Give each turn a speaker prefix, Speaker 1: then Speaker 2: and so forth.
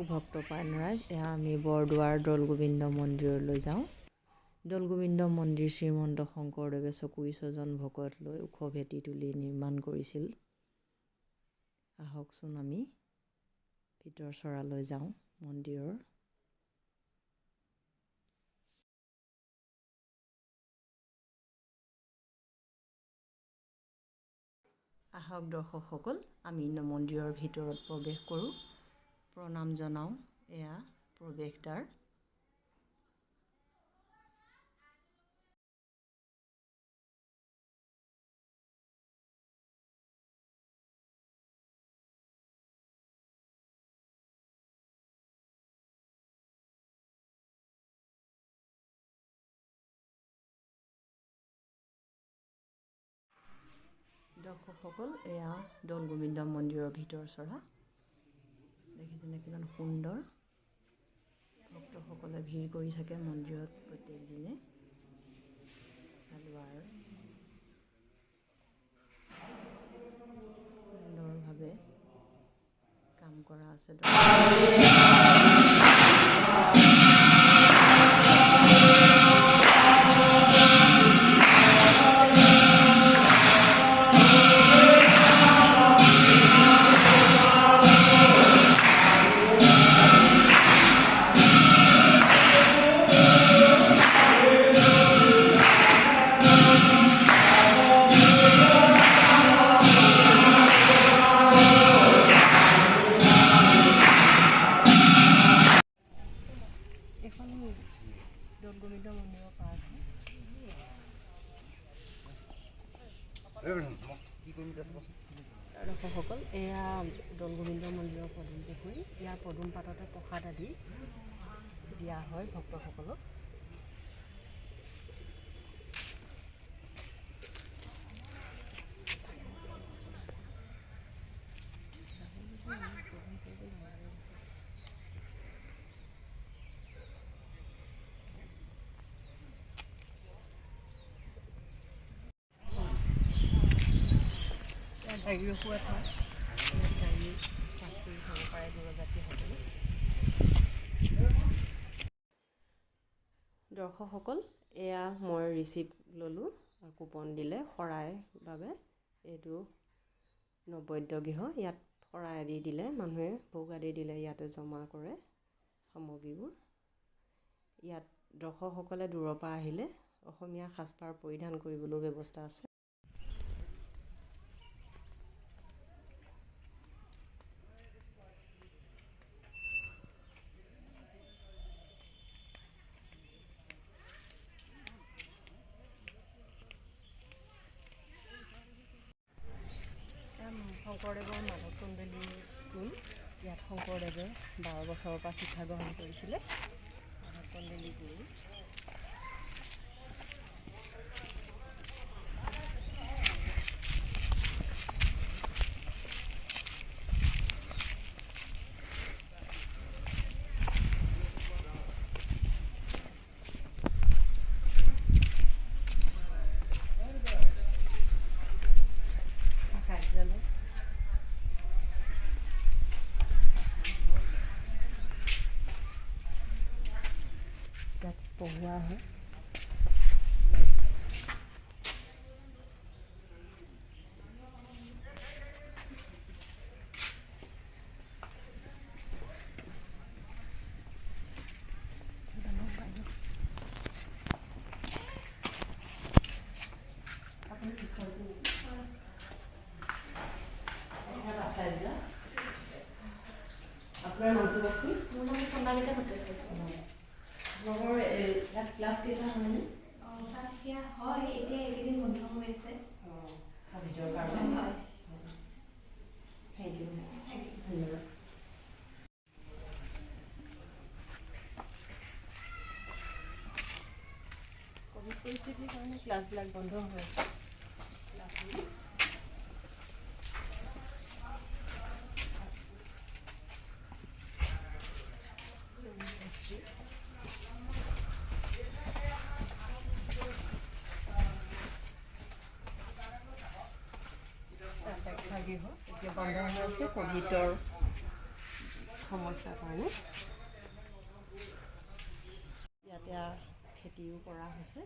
Speaker 1: আহক ভক্তপ্ৰাণৰাজ, এয়া আমি বৰদোৱাৰ দৌলগোবিন্দ মন্দিৰলৈ যাওঁ। দৌলগোবিন্দ মন্দিৰ শ্ৰীমন্ত শংকৰদেৱে ২৪ জন ভকত লৈ ওখ ভেটি তুলি নিৰ্মাণ কৰিছিল। আহকচোন আমি ভিতৰ চৰালৈ যাওঁ মন্দিৰৰ। আহক দৰ্শকসকল, আমি মন্দিৰৰ ভিতৰত প্ৰৱেশ কৰোঁ, প্ৰণাম জনাওঁ। এয়া প্ৰৱেশদ্বাৰ। দৰ্শকসকল, এয়া দৌলগোবিন্দ মন্দিৰৰ ভিতৰ চৰা। দেখিছেনে কিমান সুন্দৰ। ভক্তসকলে ভিৰ কৰি থাকে মন্দিৰত প্ৰত্যেক দিনে। হালোৱাৰ সুন্দৰভাৱে কাম কৰা আছে। দৌলগোবিন্দ মন্দিৰৰ পাৰ দৰ্শকসকল, এয়া দৌলগোবিন্দ মন্দিৰৰ পদুম পুখুৰী। ইয়াৰ পদুম পাততে প্ৰসাদ আদি দিয়া হয় ভক্তসকলক। গাড়ী ৰখোৱা ঠাই, গাড়ী পাছ কৰি খাব পাৰে দূৰযাত্ৰীসকলে। দৰ্শকসকল, এয়া মই ৰিচিপ্ট ল'লোঁ, কুপন দিলে শৰাই বাবে। এইটো নৈবেদ্য গৃহ। ইয়াত শৰাই আদি দিলে, মানুহে ভোগ আদি দিলে ইয়াতে জমা কৰে সামগ্ৰীবোৰ। ইয়াত দৰ্শকসকলে দূৰৰ পৰা আহিলে অসমীয়া সাজপাৰ পৰিধান কৰিবলৈও ব্যৱস্থা আছে। শংকৰদেৱৰ মাধৱ কুণ্ডলী কুল। ইয়াত শংকৰদেৱে ১২ বছৰৰ পৰা শিক্ষা গ্ৰহণ কৰিছিলে। মাধৱ কুণ্ডলী কুল। পঢ়োৱা হয়। আপোনাৰ নামটো কওকচোন।
Speaker 2: মোৰ নাম চন্দামিতা ভট্টাচাৰ্য।
Speaker 1: আপোনালোকৰ ইয়াত ক্লাছ কেইটা হয়নে?
Speaker 2: ক্লাছ এতিয়া হয়, এতিয়া এইকেইদিন বন্ধ হৈ আছে।
Speaker 1: ভিতৰ কাৰণে
Speaker 2: হয়।
Speaker 1: থেংক ইউ, ধন্যবাদ। ক'ভিড পৰিস্থিতিৰ কাৰণে ক্লাছবিলাক বন্ধ হৈ আছে। এতিয়া বন্ধ হৈ আছে ক'ভিডৰ সমস্যাৰ কাৰণে ইয়াতে খেতিও কৰা হৈছে।